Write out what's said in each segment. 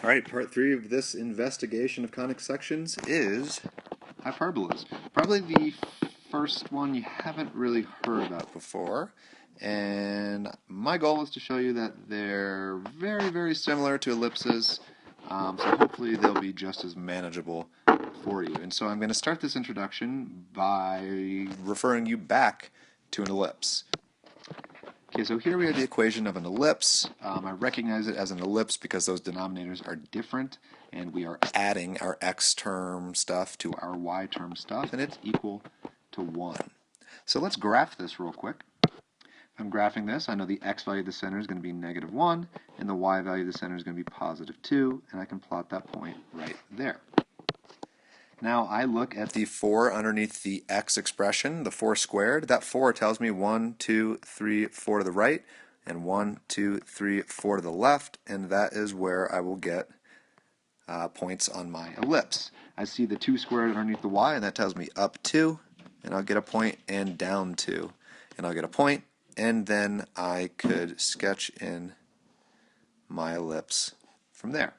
Alright, part 3 of this investigation of conic sections is hyperbolas. Probably the first one you haven't really heard about before, and my goal is to show you that they're very, very similar to ellipses, so hopefully they'll be just as manageable for you. And so I'm going to start this introduction by referring you back to an ellipse. Okay, so here we have the equation of an ellipse. I recognize it as an ellipse because those denominators are different, and we are adding our x term stuff to our y term stuff, and it's equal to 1. So let's graph this real quick. If I'm graphing this, I know the x value of the center is going to be -1, and the y value of the center is going to be +2, and I can plot that point right there. Now I look at the 4 underneath the x expression, the 4 squared. That 4 tells me 1, 2, 3, 4 to the right, and 1, 2, 3, 4 to the left, and that is where I will get points on my ellipse. I see the 2 squared underneath the y, and that tells me up 2, and I'll get a point, and down 2, and I'll get a point, and then I could sketch in my ellipse from there.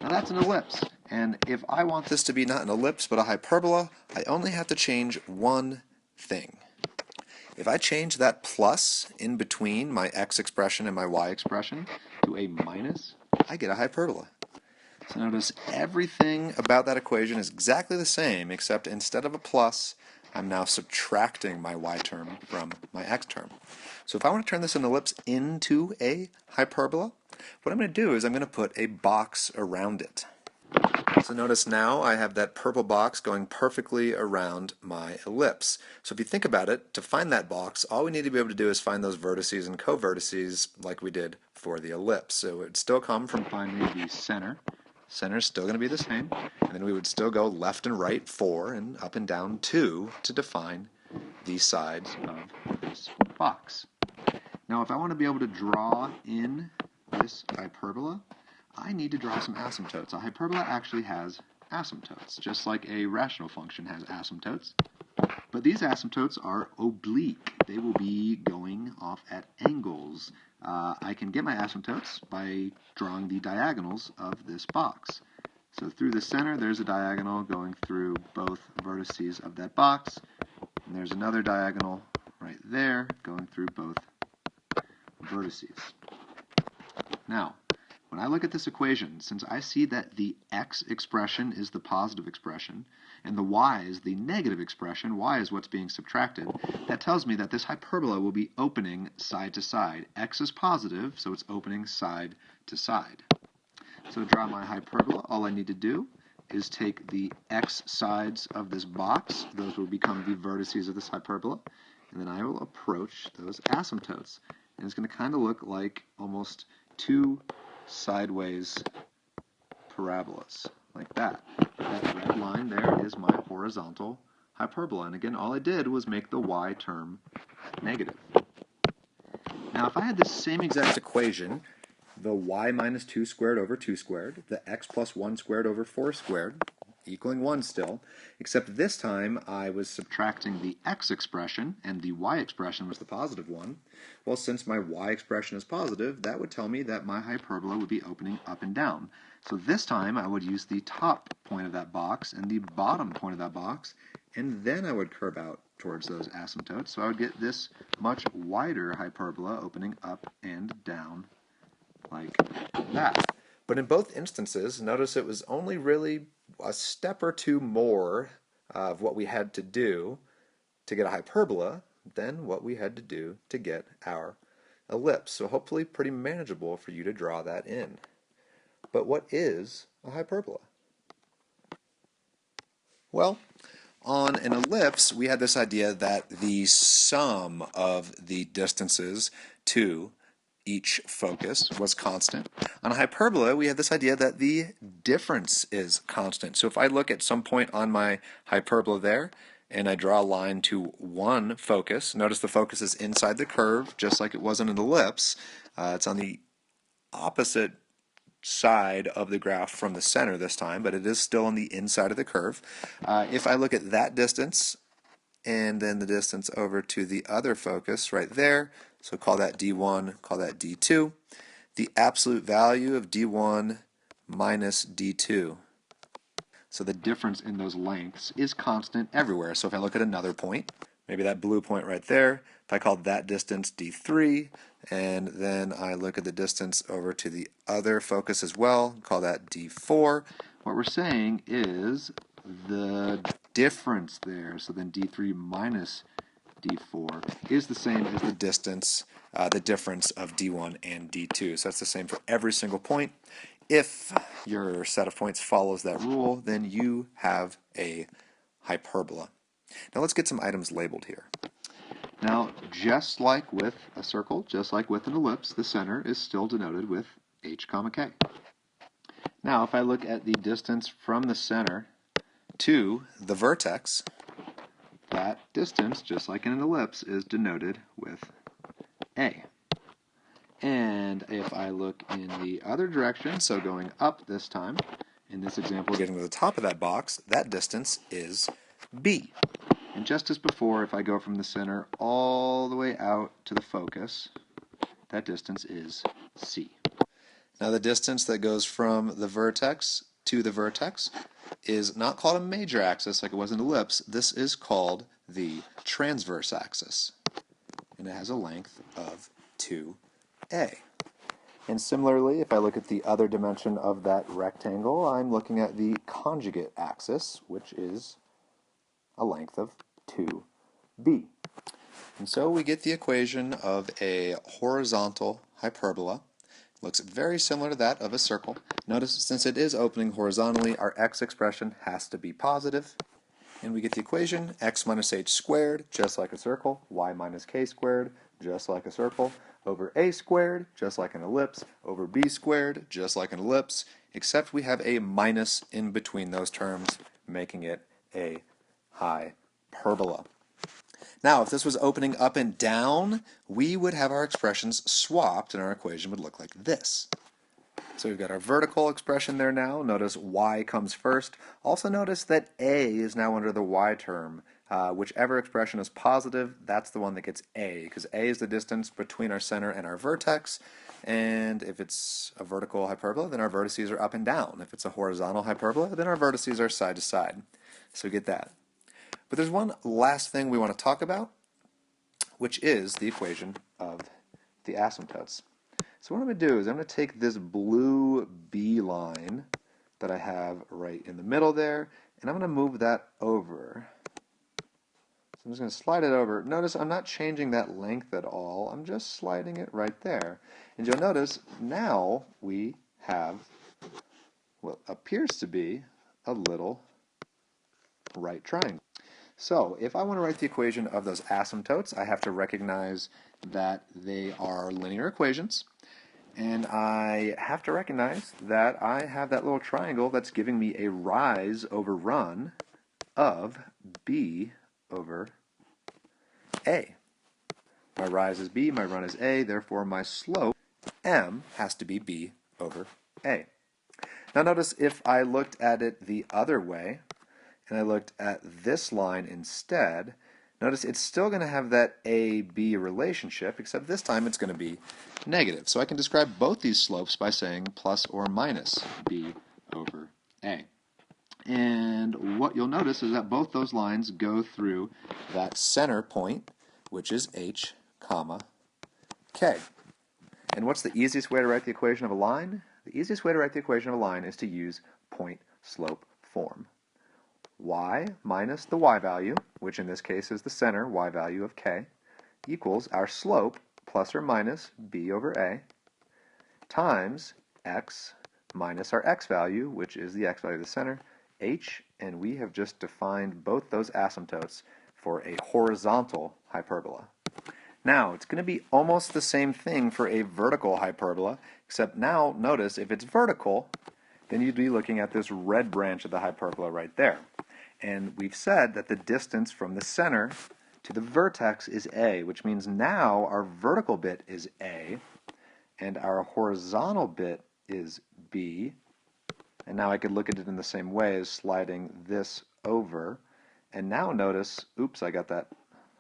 Now that's an ellipse. And if I want this to be not an ellipse but a hyperbola, I only have to change one thing. If I change that plus in between my x expression and my y expression to a minus, I get a hyperbola. So notice everything about that equation is exactly the same, except instead of a plus, I'm now subtracting my y term from my x term. So if I want to turn this an ellipse into a hyperbola, what I'm going to do is I'm going to put a box around it. So notice now I have that purple box going perfectly around my ellipse. So if you think about it, to find that box, all we need to be able to do is find those vertices and co-vertices like we did for the ellipse. So it would still come from finding the center. Center is still going to be the same. And then we would still go left and right 4 and up and down 2 to define the sides of this box. Now if I want to be able to draw in this hyperbola, I need to draw some asymptotes. A hyperbola actually has asymptotes, just like a rational function has asymptotes. But these asymptotes are oblique. They will be going off at angles. I can get my asymptotes by drawing the diagonals of this box. So through the center, there's a diagonal going through both vertices of that box. And there's another diagonal right there going through both vertices. Now, when I look at this equation, since I see that the x expression is the positive expression, and the y is the negative expression, y is what's being subtracted, that tells me that this hyperbola will be opening side to side. X is positive, so it's opening side to side. So to draw my hyperbola, all I need to do is take the x sides of this box, those will become the vertices of this hyperbola, and then I will approach those asymptotes. And it's going to kind of look like almost two sideways parabolas, like that. That red line there is my horizontal hyperbola. And again, all I did was make the y term negative. Now, if I had this same exact equation, the y minus 2 squared over 2 squared, the x plus 1 squared over 4 squared, equaling 1 still, except this time I was subtracting the x expression and the y expression was the positive one. Well, since my y expression is positive, that would tell me that my hyperbola would be opening up and down. So this time I would use the top point of that box and the bottom point of that box, and then I would curve out towards those asymptotes. So I would get this much wider hyperbola opening up and down like that. But in both instances, notice it was only really a step or two more of what we had to do to get a hyperbola than what we had to do to get our ellipse. So hopefully pretty manageable for you to draw that in. But what is a hyperbola? Well, on an ellipse, we had this idea that the sum of the distances to each focus was constant. On a hyperbola, we have this idea that the difference is constant. So if I look at some point on my hyperbola there, and I draw a line to one focus, notice the focus is inside the curve, just like it was in an ellipse. It's on the opposite side of the graph from the center this time, but it is still on the inside of the curve. If I look at that distance, and then the distance over to the other focus right there, so call that D1, call that D2. The absolute value of D1 minus d2. So the difference in those lengths is constant everywhere. So if I look at another point, maybe that blue point right there, if I call that distance d3, and then I look at the distance over to the other focus as well, call that d4, what we're saying is the difference there, so then d3 minus d4 is the same as the distance, the difference of d1 and d2. So that's the same for every single point. If your set of points follows that rule, then you have a hyperbola. Now let's get some items labeled here. Now, just like with a circle, just like with an ellipse, the center is still denoted with h comma k. Now, if I look at the distance from the center to the vertex, that distance, just like in an ellipse, is denoted with a. And if I look in the other direction, so going up this time, in this example getting to the top of that box, that distance is b. And just as before, if I go from the center all the way out to the focus, that distance is c. Now the distance that goes from the vertex to the vertex is not called a major axis like it was an ellipse. This is called the transverse axis. And it has a length of 2a. And similarly, if I look at the other dimension of that rectangle, I'm looking at the conjugate axis, which is a length of 2b. And so we get the equation of a horizontal hyperbola. It looks very similar to that of a circle. Notice since it is opening horizontally, our x expression has to be positive. And we get the equation x minus h squared, just like a circle, y minus k squared, just like a circle, over a squared, just like an ellipse, over b squared, just like an ellipse, except we have a minus in between those terms, making it a hyperbola. Now, if this was opening up and down, we would have our expressions swapped, and our equation would look like this. So we've got our vertical expression there now. Notice y comes first. Also notice that a is now under the y term. Whichever expression is positive, that's the one that gets a, because a is the distance between our center and our vertex. And if it's a vertical hyperbola, then our vertices are up and down. If it's a horizontal hyperbola, then our vertices are side to side. So we get that. But there's one last thing we want to talk about, which is the equation of the asymptotes. So what I'm going to do is I'm going to take this blue B line that I have right in the middle there, and I'm going to move that over. So I'm just going to slide it over. Notice I'm not changing that length at all. I'm just sliding it right there. And you'll notice now we have what appears to be a little right triangle. So if I want to write the equation of those asymptotes, I have to recognize that they are linear equations. And I have to recognize that I have that little triangle that's giving me a rise over run of b over a. My rise is b, my run is a, therefore my slope, m, has to be b over a. Now notice if I looked at it the other way, and I looked at this line instead, notice it's still going to have that A-B relationship, except this time it's going to be negative. So I can describe both these slopes by saying plus or minus B over A. And what you'll notice is that both those lines go through that center point, which is H, comma, K. And what's the easiest way to write the equation of a line? The easiest way to write the equation of a line is to use point-slope form. Y minus the y value, which in this case is the center y value of k, equals our slope plus or minus b over a times x minus our x value, which is the x value of the center, h, and we have just defined both those asymptotes for a horizontal hyperbola. Now, it's going to be almost the same thing for a vertical hyperbola, except now, notice, if it's vertical, then you'd be looking at this red branch of the hyperbola right there. And we've said that the distance from the center to the vertex is a, which means now our vertical bit is a, and our horizontal bit is b. And now I could look at it in the same way as sliding this over. And now notice, oops, I got that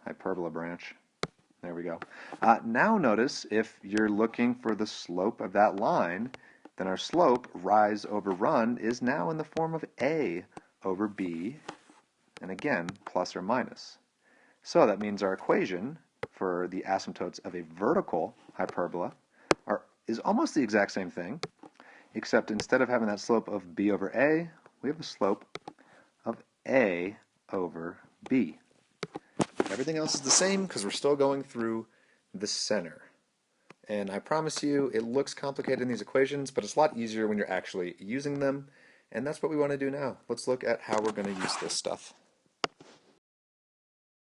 hyperbola branch. There we go. Now notice if you're looking for the slope of that line, then our slope, rise over run, is now in the form of a over b, and again, plus or minus. So that means our equation for the asymptotes of a vertical hyperbola is almost the exact same thing, except instead of having that slope of b over a, we have a slope of a over b. Everything else is the same because we're still going through the center. And I promise you, it looks complicated in these equations, but it's a lot easier when you're actually using them. And that's what we want to do now. Let's look at how we're going to use this stuff.